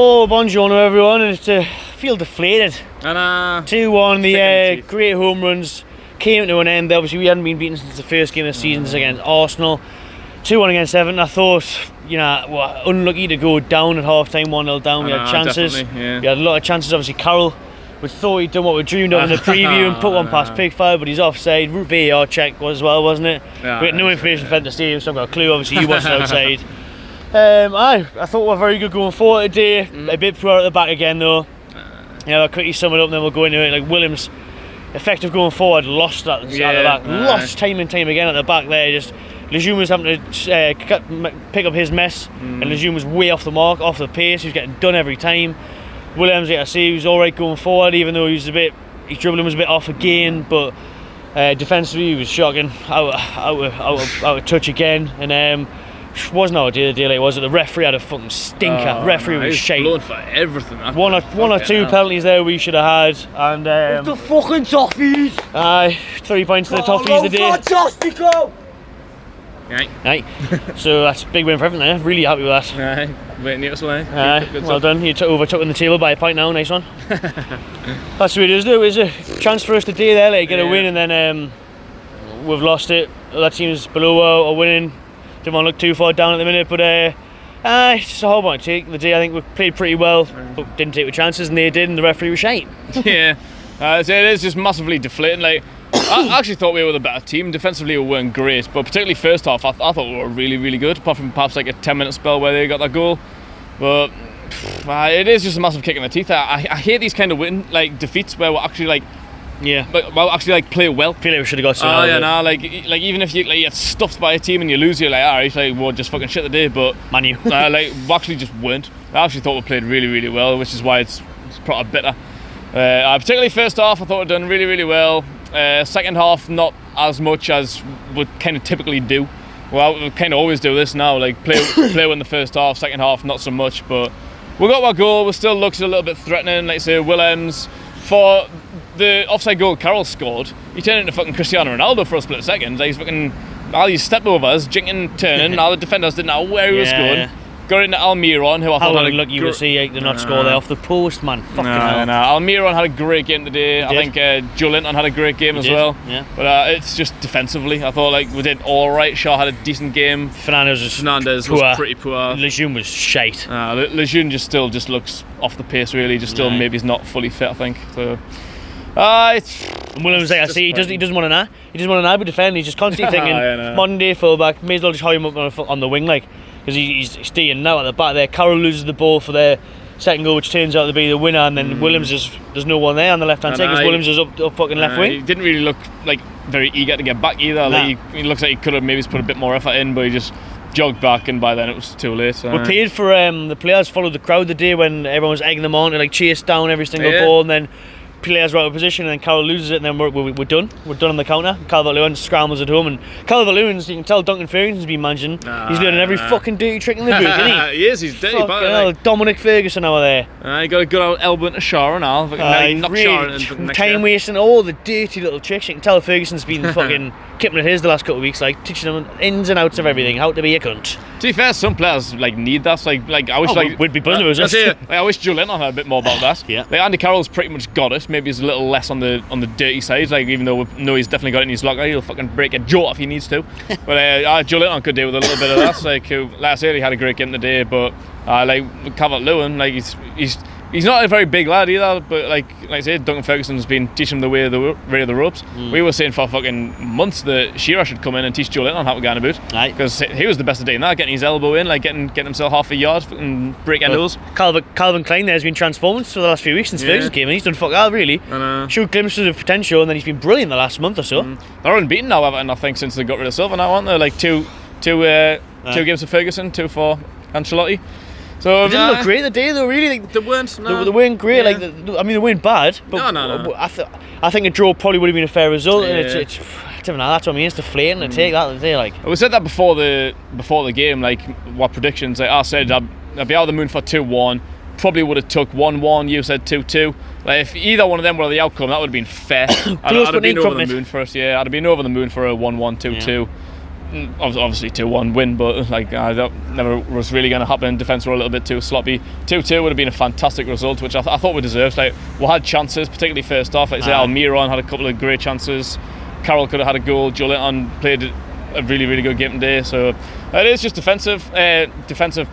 Oh, buongiorno everyone, and I feel deflated. And 2-1, the great home runs came to an end. Obviously we hadn't been beaten since the first game of the season against Arsenal. 2-1 against Everton. I thought, we're unlucky to go down at half-time, 1-0 down. We had chances. Yeah. We had a lot of chances. Obviously Carroll, we thought he'd done what we dreamed of in the preview and put one past Pickford, but he's offside. VAR check as well, wasn't it? Yeah, we had no information from the stadium, so I've got a clue. Obviously he wasn't outside. I thought we were very good going forward today. A bit poor at the back again though. I'll quickly sum it up and then we'll go into it. Like Williams, effective going forward, lost at the back. Lost time and time again at the back there. Just Lejeune was having to pick up his mess, and Lejeune was way off the mark, off the pace. He was getting done every time. Williams, I see, he was alright going forward, even though his dribbling was a bit off again, but defensively he was shocking, out of touch again, and wasn't our day like was it? The referee had a fucking stinker. Referee was shite. Blown for everything. One or two penalties there we should have had, and the fucking Toffees. 3 points to the Toffees today. Fantastico. Aye. So that's a big win for everything there. Really happy with that. Aye. Wait, Newcastle, well done. You overtook in the table by a point now. Nice one. That's what it is. Though. It's a chance for us today there, like get a win, and then we've lost it. Other teams below are winning. Didn't want to look too far down at the minute, but it's just a whole bunch. The day I think we played pretty well, but didn't take the chances, and they did, and the referee was shite. Yeah, so it is just massively deflating. Like I actually thought we were the better team. Defensively we weren't great, but particularly first half, I thought we were really, really good. Apart from perhaps like a 10-minute spell where they got that goal, but it is just a massive kick in the teeth. I hate these kind of defeats where we're actually play well. I feel like we should have got some. Even if you get stuffed by a team and you lose, you're like, alright, we'll just fucking shit the day. But Man U. we actually just weren't. I actually thought we played really, really well, which is why it's probably bitter. Particularly first half, I thought we'd done really, really well. Second half, not as much as we kind of typically do. Well, we kind of always do this now, like play in the first half, second half, not so much. But we got our goal. We still looks a little bit threatening. Like say Williams for the offside goal Carroll scored, he turned into fucking Cristiano Ronaldo for a split second. Like he's fucking all these step overs, jinking, turning. All the defenders didn't know where he was going. Yeah. Got into Almiron, who I thought had lucky you see to not score there off the post, man. Fucking hell. Almiron had a great game today. I think Joe Linton had a great game as well. Yeah. But it's just defensively, I thought we did all right. Shaw had a decent game. Fernandez was pretty poor. Lejeune was shite. Lejeune still looks off the pace really. Maybe he's not fully fit, I think. So. Williams, he doesn't want to know. He doesn't want to know but defend. He's just constantly thinking modern day fullback. May as well just hire him up on the wing, because he's staying now at the back there. Carroll loses the ball for their second goal, which turns out to be the winner, and then Williams there's no one there on the left hand side because Williams is up fucking left wing. He didn't really look very eager to get back either. He looks like he could have maybe put a bit more effort in, but he just jogged back, and by then it was too late. We paid for the players followed the crowd the day when everyone was egging them on to chase down every single ball, and then players were out of position, and then Carroll loses it, and then we're done. We're done on the counter. Calvert-Lewin scrambles at home, and Calvert-Lewin's, you can tell Duncan Ferguson's been managing. He's learning every fucking dirty trick in the book, isn't he? He is. He's dirty. Dominic Ferguson over there. He got a good old elbow into Shaw and all. Time wasting all the dirty little tricks. You can tell Ferguson's been fucking keeping it his the last couple of weeks, teaching them ins and outs of everything, how to be a cunt. To be fair, some players need that. I wish we'd be buzzing I wish Joe Linton had a bit more about that. Yeah. Andy Carroll's pretty much got it. Maybe he's a little less on the dirty side. Even though we know he's definitely got it in his locker, he'll fucking break a jaw if he needs to. But Joe Linton could do with a little bit of that. Last year he had a great game today, but Calvert-Lewin, he's not a very big lad either, but like I said, Duncan Ferguson's been teaching him the way of the ropes. We were saying for fucking months that Shearer should come in and teach Joe Linton how to get in a boot, because he was the best at doing that, getting his elbow in, getting himself half a yard and breaking nose. Calvin Klein there has been transformed for the last few weeks since Ferguson came in. He's done fuck all really. Showed glimpses of potential, and then he's been brilliant the last month or so. They're unbeaten now, Everton, I think, since they got rid of Silva now, aren't they? Two games for Ferguson, 2 for Ancelotti. So they didn't look great the day though, really. They weren't. No. They weren't great. They weren't bad. But no. I think a draw probably would have been a fair result. And it's that's what I mean. It's deflating to take that day. We said that before the game. What predictions? I said I'd be out of the moon for 2-1. Probably would have took 1-1. You said 2-2. If either one of them were the outcome, that would have been fair. I'd have been over the moon for us. Yeah, I'd have been over the moon for a 1-1, 2-2. obviously 2-1 win, but like that never was really going to happen. Defence were a little bit too sloppy. 2-2 would have been a fantastic result, which I thought we deserved. Like, we had chances, particularly first half. Like I say, Almiron had a couple of great chances. Carroll could have had a goal. Joelinton played a really, really good game today. So it is just defensive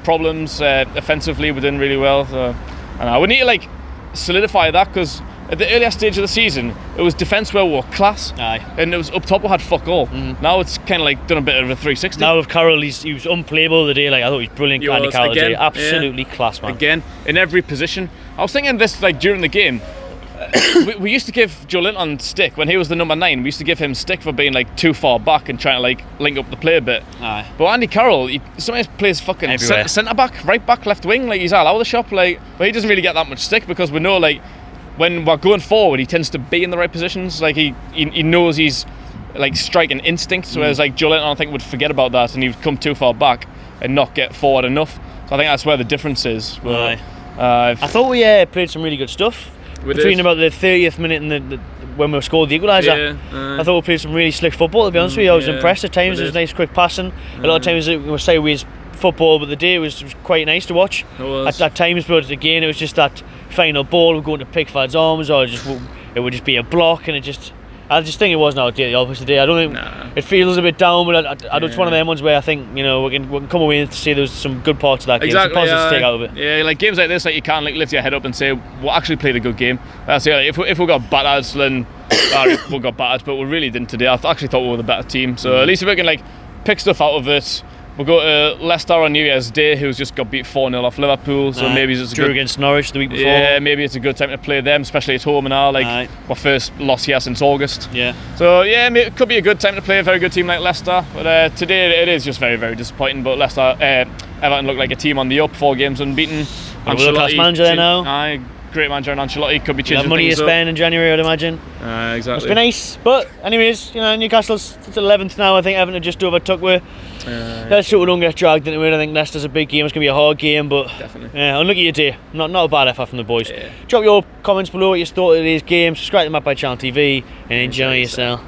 problems. Offensively, we did really well. So, and we need to like solidify that, because at the earlier stage of the season, it was defence where we were class. And it was up top we had fuck all. Now it's kind of like done a bit of a 360. Now with Carroll, he was unplayable today. Like, I thought he was brilliant. Andy Carroll today, absolutely class, man. Again, in every position. I was thinking this like during the game. we used to give Joelinton stick when he was the number 9. We used to give him stick for being like too far back and trying to like link up the play a bit. But Andy Carroll, he sometimes plays fucking centre back, right back, left wing. Like, he's all over the shop. Like, but he doesn't really get that much stick, because we know like when we're going forward, he tends to be in the right positions. Like he knows he's like striking instinct. Whereas like Joelinton, I think, would forget about that, and he'd come too far back and not get forward enough. So I think that's where the difference is. But, I thought we played some really good stuff. Between about the 30th minute and when we scored the equaliser, I thought we played some really slick football, to be honest with you. I was impressed at times. It was nice quick passing. A lot of times it was sideways football, but the day it was quite nice to watch at times. But again, it was just that final ball would go into Pickford's arms, or it would just be a block, and I just think it wasn't our day, the opposite day. I don't think it feels a bit down, but it's one of them ones where I think, you know, we can come away and say there's some good parts of that game, some positives to take out of it. Yeah, like games like this, like you can't like lift your head up and say we actually played a good game. That's like, if we got battered, then we got battered, but we really didn't today. I actually thought we were the better team. So at least if we can like pick stuff out of it. We'll go to Leicester on New Year's Day, who's just got beat 4-0 off Liverpool. So maybe it's drew against Norwich the week before. Yeah, maybe it's a good time to play them, especially at home and all. Like our first loss here since August. Yeah. So yeah, it could be a good time to play a very good team like Leicester. But today it is just very, very disappointing. But Leicester, Everton look like a team on the up, 4 games unbeaten. World-class manager there now. Great manager, and Ancelotti could be changing money things to spend in January, I'd imagine. Exactly. Must be nice. But anyways, you know, Newcastle's 11th now. I think Everton just overtook with. Let's hope we don't get dragged into it. I think Leicester's a big game. It's going to be a hard game, but unlucky your day. Not a bad effort from the boys. Drop your comments below what you thought of today's game. Subscribe to Map by Channel TV and enjoy yourself.